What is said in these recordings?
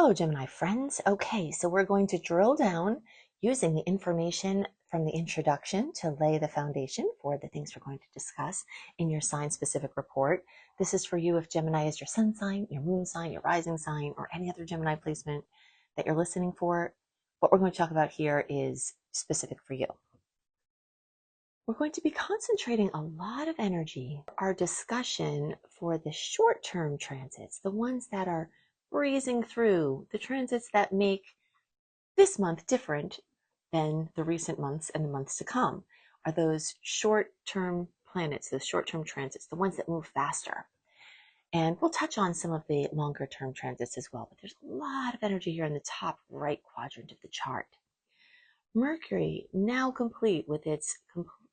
Hello, Gemini friends. Okay, so we're going to drill down using the information from the introduction to lay the foundation for the things we're going to discuss in your sign-specific report. This is for you if Gemini is your sun sign, your moon sign, your rising sign, or any other Gemini placement that you're listening for. What we're going to talk about here is specific for you. We're going to be concentrating a lot of energy, our discussion for the short-term transits, the ones that are breezing through, the transits that make this month different than the recent months and the months to come, are those short-term planets, those short-term transits, the ones that move faster. And we'll touch on some of the longer-term transits as well, but there's a lot of energy here in the top right quadrant of the chart. Mercury, now complete with its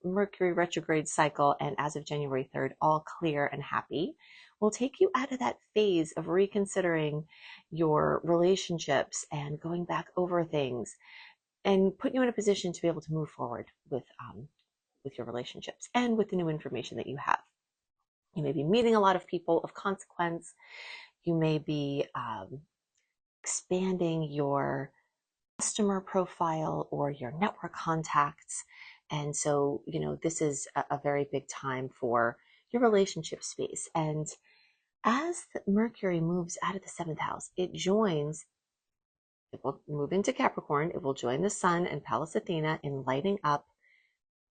Mercury retrograde cycle, and as of January 3rd, all clear and happy, will take you out of that phase of reconsidering your relationships and going back over things and put you in a position to be able to move forward with your relationships and with the new information that you have. You may be meeting a lot of people of consequence. You may be expanding your customer profile or your network contacts. And so, this is a very big time for your relationship space. And as Mercury moves out of the seventh house, it will move into Capricorn. It will join the Sun and Pallas Athena in lighting up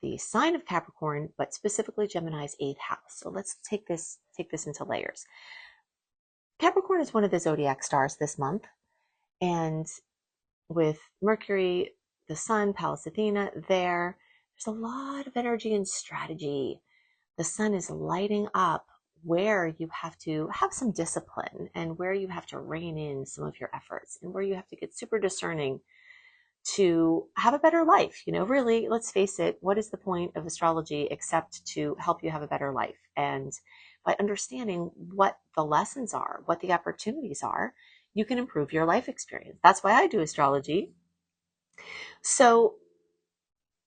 the sign of Capricorn, but specifically Gemini's eighth house. So let's take this into layers. Capricorn is one of the zodiac stars this month. And with Mercury, the Sun, Pallas Athena there's a lot of energy and strategy. The Sun is lighting up where you have to have some discipline and where you have to rein in some of your efforts and where you have to get super discerning to have a better life. Really, let's face it, what is the point of astrology except to help you have a better life? And by understanding what the lessons are, what the opportunities are, you can improve your life experience. That's why I do astrology. So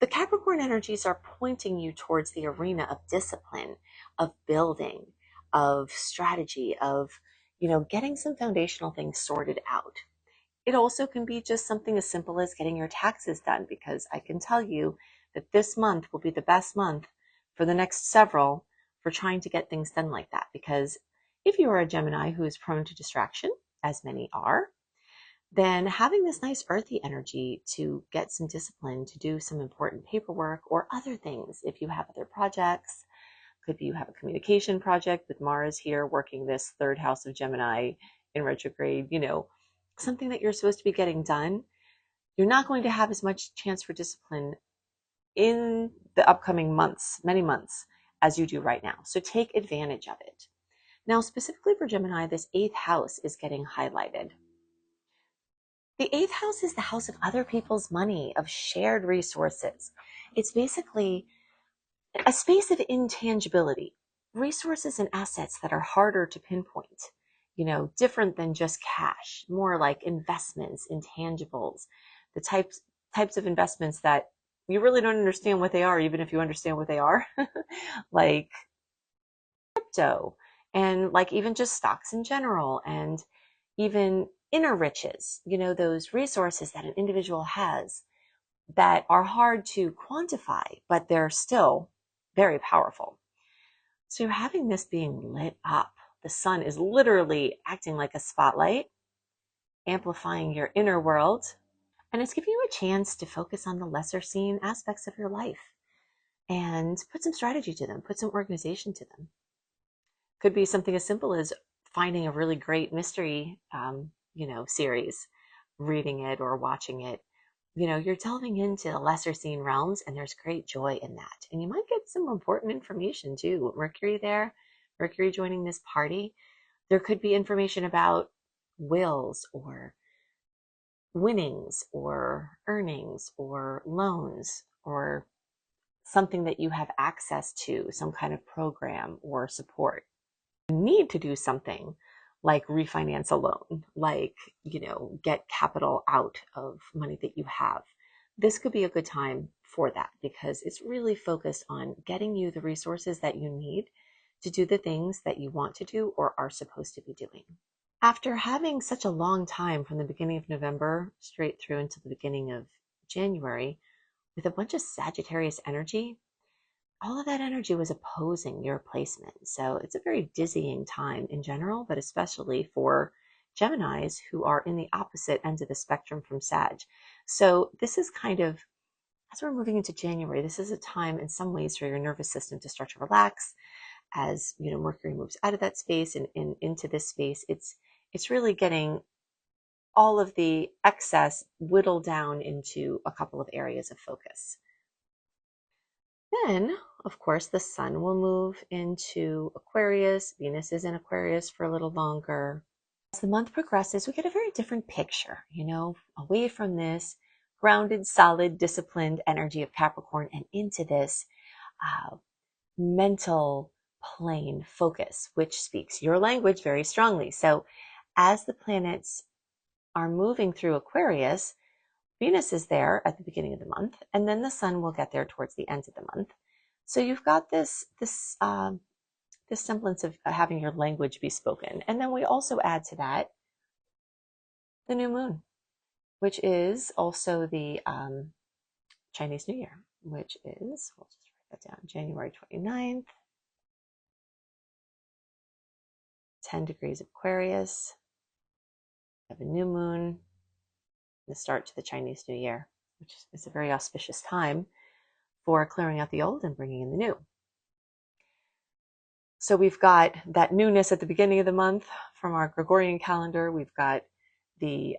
the Capricorn energies are pointing you towards the arena of discipline, of building, of strategy, of, getting some foundational things sorted out. It also can be just something as simple as getting your taxes done, because I can tell you that this month will be the best month for the next several for trying to get things done like that. Because if you are a Gemini who is prone to distraction, as many are, then having this nice earthy energy to get some discipline, to do some important paperwork or other things. If you have other projects, could be you have a communication project with Mars here working this third house of Gemini in retrograde, something that you're supposed to be getting done. You're not going to have as much chance for discipline in the upcoming months, many months, as you do right now. So take advantage of it. Now, specifically for Gemini, this eighth house is getting highlighted. The eighth house is the house of other people's money, of shared resources. It's basically a space of intangibility, resources and assets that are harder to pinpoint, different than just cash, more like investments, intangibles, the types of investments that you really don't understand what they are, even if you understand what they are, like crypto, and like even just stocks in general, and even inner riches, those resources that an individual has that are hard to quantify, but they're still very powerful. So you're having this being lit up. The sun is literally acting like a spotlight, amplifying your inner world, and it's giving you a chance to focus on the lesser seen aspects of your life and put some strategy to them, put some organization to them. Could be something as simple as finding a really great mystery, series, reading it or watching it. You're delving into the lesser seen realms, and there's great joy in that. And you might get some important information too. Mercury joining this party. There could be information about wills or winnings or earnings or loans or something that you have access to, some kind of program or support. You need to do something like refinance a loan, like, get capital out of money that you have. This could be a good time for that because it's really focused on getting you the resources that you need to do the things that you want to do or are supposed to be doing. After having such a long time from the beginning of November straight through into the beginning of January with a bunch of Sagittarius energy, all of that energy was opposing your placement. So it's a very dizzying time in general, but especially for Geminis who are in the opposite end of the spectrum from Sag. So this is kind of, as we're moving into January, this is a time in some ways for your nervous system to start to relax. As you know, Mercury moves out of that space and into this space, it's really getting all of the excess whittled down into a couple of areas of focus. Then, of course, the sun will move into Aquarius. Venus is in Aquarius for a little longer. As the month progresses, we get a very different picture, away from this grounded, solid, disciplined energy of Capricorn and into this mental plane focus, which speaks your language very strongly. So as the planets are moving through Aquarius, Venus is there at the beginning of the month, and then the sun will get there towards the end of the month. So you've got this semblance of having your language be spoken. And then we also add to that the new moon, which is also the Chinese New Year, which is, we'll just write that down, January 29th, 10 degrees Aquarius. We have a new moon, the start to the Chinese New Year, which is a very auspicious time for clearing out the old and bringing in the new. So we've got that newness at the beginning of the month from our Gregorian calendar. We've got the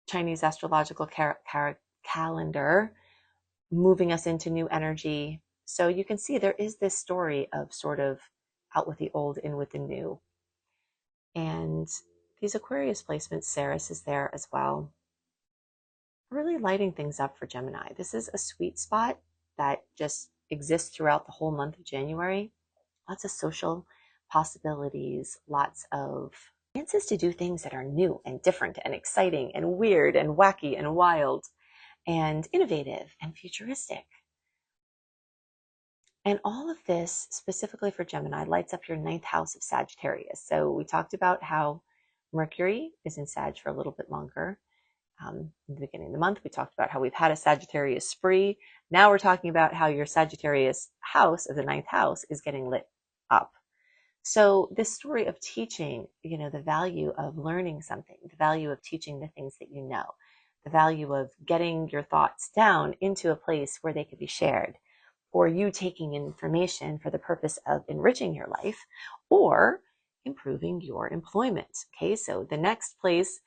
Chinese astrological calendar moving us into new energy. So you can see there is this story of sort of out with the old, in with the new. And these Aquarius placements, Ceres is there as well, really lighting things up for Gemini. This is a sweet spot that just exists throughout the whole month of January. Lots of social possibilities, lots of chances to do things that are new and different and exciting and weird and wacky and wild and innovative and futuristic. And all of this, specifically for Gemini, lights up your 9th house of Sagittarius. So we talked about how Mercury is in Sag for a little bit longer. In the beginning of the month, we talked about how we've had a Sagittarius spree. Now we're talking about how your Sagittarius house of the 9th house is getting lit up. So this story of teaching, the value of learning something, the value of teaching the things that you know, the value of getting your thoughts down into a place where they could be shared, or you taking information for the purpose of enriching your life or improving your employment. Okay, so the next place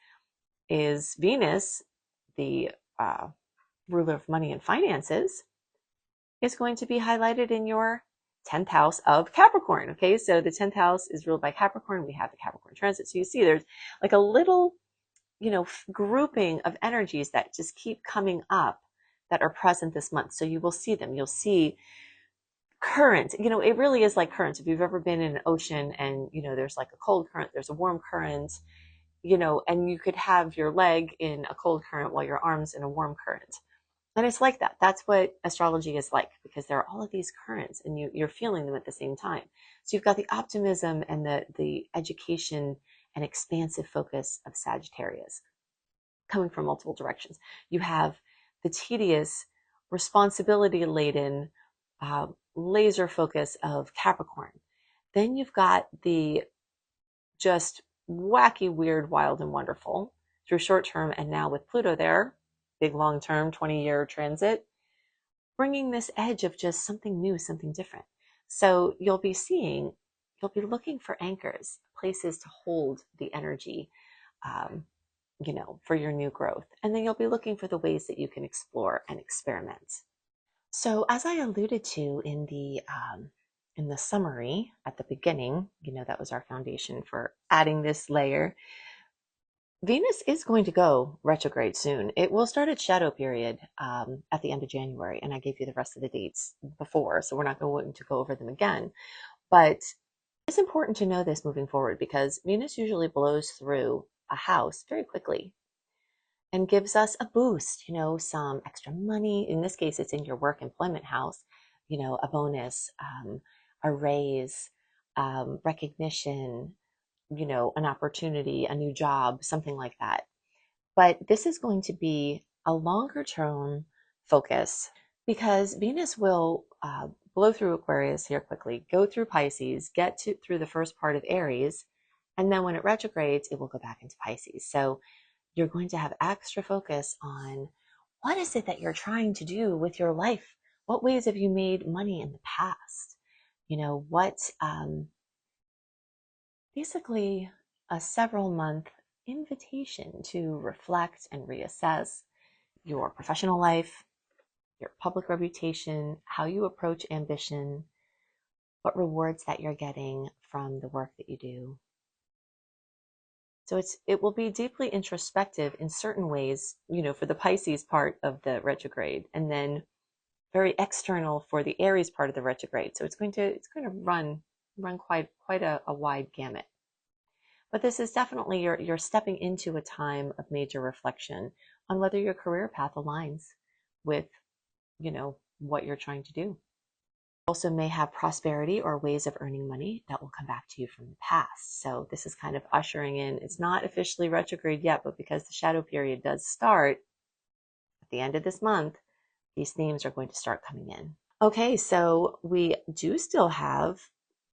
is Venus, the ruler of money and finances, is going to be highlighted in your 10th house of Capricorn. Okay, so the 10th house is ruled by Capricorn. We have the Capricorn transit. So you see there's like a little, grouping of energies that just keep coming up that are present this month. So you will see them. You'll see current. It really is like currents. If you've ever been in an ocean and, there's like a cold current, there's a warm current, and you could have your leg in a cold current while your arm's in a warm current. And it's like that. That's what astrology is like, because there are all of these currents and you're feeling them at the same time. So you've got the optimism and the education and expansive focus of Sagittarius coming from multiple directions. You have the tedious, responsibility-laden, laser focus of Capricorn. Then you've got the just wacky, weird, wild, and wonderful through short term, and now with Pluto there, big long term 20-year transit, bringing this edge of just something new, something different. So you'll be looking for anchors, places to hold the energy, for your new growth. And then you'll be looking for the ways that you can explore and experiment. So as I alluded to in the summary at the beginning, that was our foundation for adding this layer. Venus is going to go retrograde soon. It will start its shadow period at the end of January, and I gave you the rest of the dates before, so we're not going to go over them again. But it's important to know this moving forward, because Venus usually blows through a house very quickly and gives us a boost, some extra money. In this case, it's in your work employment house, a bonus, a raise, recognition, an opportunity, a new job, something like that. But this is going to be a longer term focus because Venus will blow through Aquarius here quickly, go through Pisces, through the first part of Aries, and then when it retrogrades, it will go back into Pisces. So you're going to have extra focus on what is it that you're trying to do with your life? What ways have you made money in the past? What basically a several month invitation to reflect and reassess your professional life, your public reputation, how you approach ambition, what rewards that you're getting from the work that you do. So it will be deeply introspective in certain ways, for the Pisces part of the retrograde, and then very external for the Aries part of the retrograde. So it's going to run quite a wide gamut. But this is definitely you're stepping into a time of major reflection on whether your career path aligns with, what you're trying to do. Also may have prosperity or ways of earning money that will come back to you from the past. So this is kind of ushering in, it's not officially retrograde yet, but because the shadow period does start at the end of this month, these themes are going to start coming in. Okay, so we do still have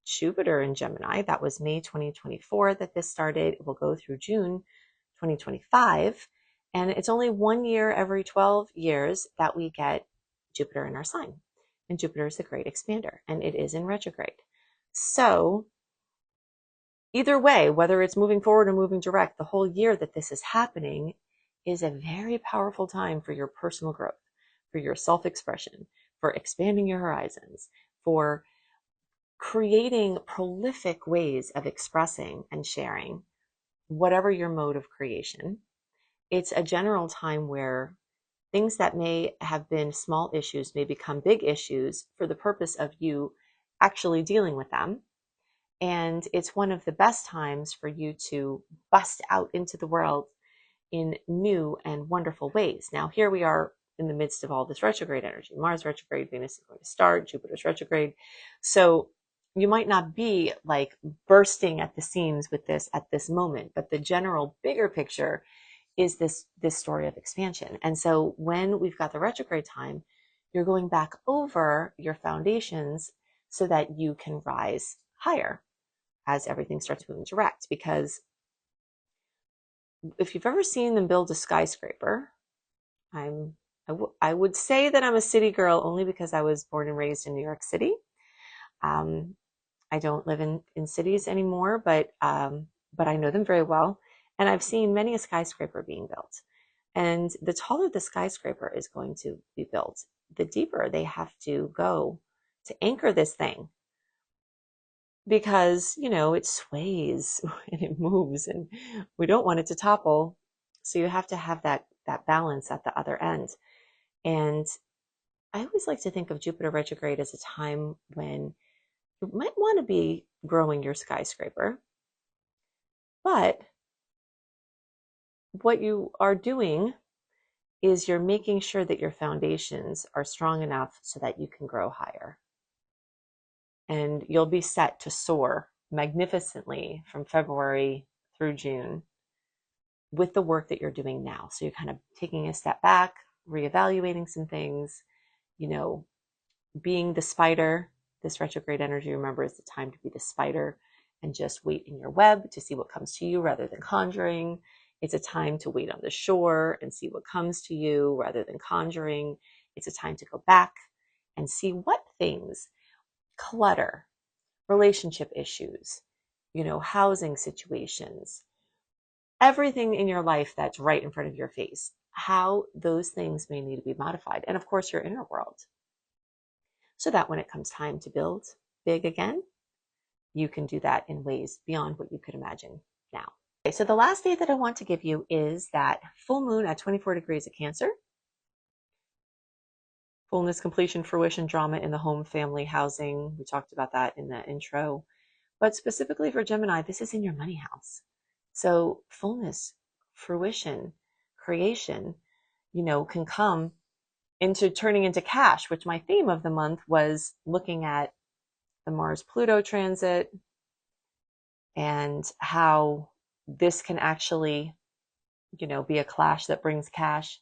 Jupiter in Gemini. That was May 2024 that this started. It will go through June 2025. And it's only 1 year every 12 years that we get Jupiter in our sign. And Jupiter is the great expander, and it is in retrograde. So either way, whether it's moving forward or moving direct, the whole year that this is happening is a very powerful time for your personal growth, for your self-expression, for expanding your horizons, for creating prolific ways of expressing and sharing whatever your mode of creation. It's a general time where things that may have been small issues may become big issues for the purpose of you actually dealing with them. And it's one of the best times for you to bust out into the world in new and wonderful ways. Now, here we are in the midst of all this retrograde energy. Mars retrograde, Venus is going to start, Jupiter's retrograde. So you might not be like bursting at the seams with this at this moment, but the general bigger picture is this story of expansion. And so when we've got the retrograde time, you're going back over your foundations so that you can rise higher as everything starts moving direct. Because if you've ever seen them build a skyscraper, I would say that I'm a city girl only because I was born and raised in New York City. I don't live in cities anymore, but I know them very well. And I've seen many a skyscraper being built. And the taller the skyscraper is going to be built, the deeper they have to go to anchor this thing. Because, it sways and it moves and we don't want it to topple. So you have to have that balance at the other end. And I always like to think of Jupiter retrograde as a time when you might want to be growing your skyscraper, but what you are doing is you're making sure that your foundations are strong enough so that you can grow higher. And you'll be set to soar magnificently from February through June with the work that you're doing now. So you're kind of taking a step back, reevaluating some things, being the spider. This retrograde energy, remember, is the time to be the spider and just wait in your web to see what comes to you rather than conjuring. It's a time to wait on the shore and see what comes to you rather than conjuring. It's a time to go back and see what things, clutter, relationship issues, housing situations, everything in your life that's right in front of your face, how those things may need to be modified. And of course, your inner world. So that when it comes time to build big again, you can do that in ways beyond what you could imagine now. Okay, so the last date that I want to give you is that full moon at 24 degrees of Cancer. Fullness, completion, fruition, drama in the home, family, housing. We talked about that in the intro. But specifically for Gemini, this is in your money house. So fullness, fruition, creation, can come into turning into cash, which my theme of the month was looking at the Mars-Pluto transit and how this can actually, be a clash that brings cash.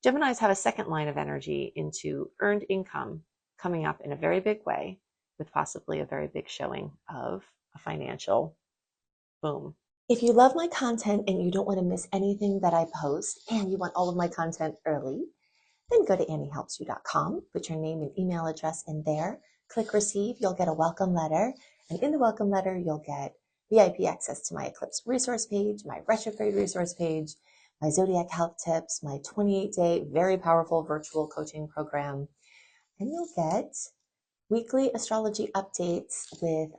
Geminis have a second line of energy into earned income coming up in a very big way, with possibly a very big showing of a financial boom. If you love my content and you don't want to miss anything that I post and you want all of my content early, then go to anniehelpsyou.com, put your name and email address in there, click receive, you'll get a welcome letter, and in the welcome letter, you'll get VIP access to my eclipse resource page, my retrograde resource page, my zodiac health tips, my 28-day very powerful virtual coaching program, and you'll get weekly astrology updates with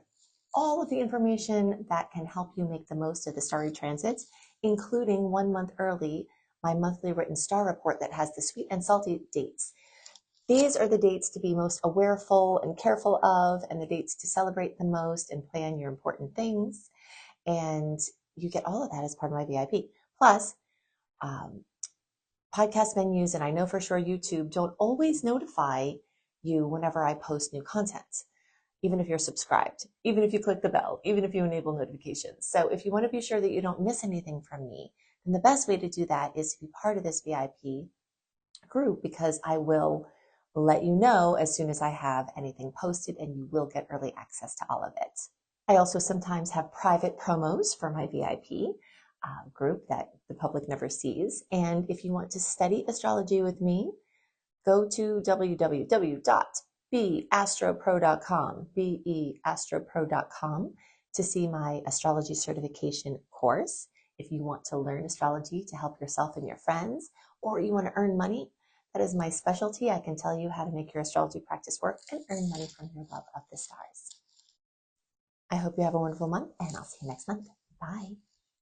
all of the information that can help you make the most of the starry transits, including 1 month early, my monthly written star report that has the sweet and salty dates. These are the dates to be most awareful and careful of, and the dates to celebrate the most and plan your important things. And you get all of that as part of my VIP. Plus, podcast menus, and I know for sure YouTube don't always notify you whenever I post new content, even if you're subscribed, even if you click the bell, even if you enable notifications. So if you want to be sure that you don't miss anything from me, then the best way to do that is to be part of this VIP group, because I will let you know as soon as I have anything posted, and you will get early access to all of it. I also sometimes have private promos for my VIP group that the public never sees. And if you want to study astrology with me, go to www.beastropro.com, beastropro.com, to see my astrology certification course. If you want to learn astrology to help yourself and your friends, or you want to earn money, that is my specialty. I can tell you how to make your astrology practice work and earn money from your love of the stars. I hope you have a wonderful month, and I'll see you next month. Bye.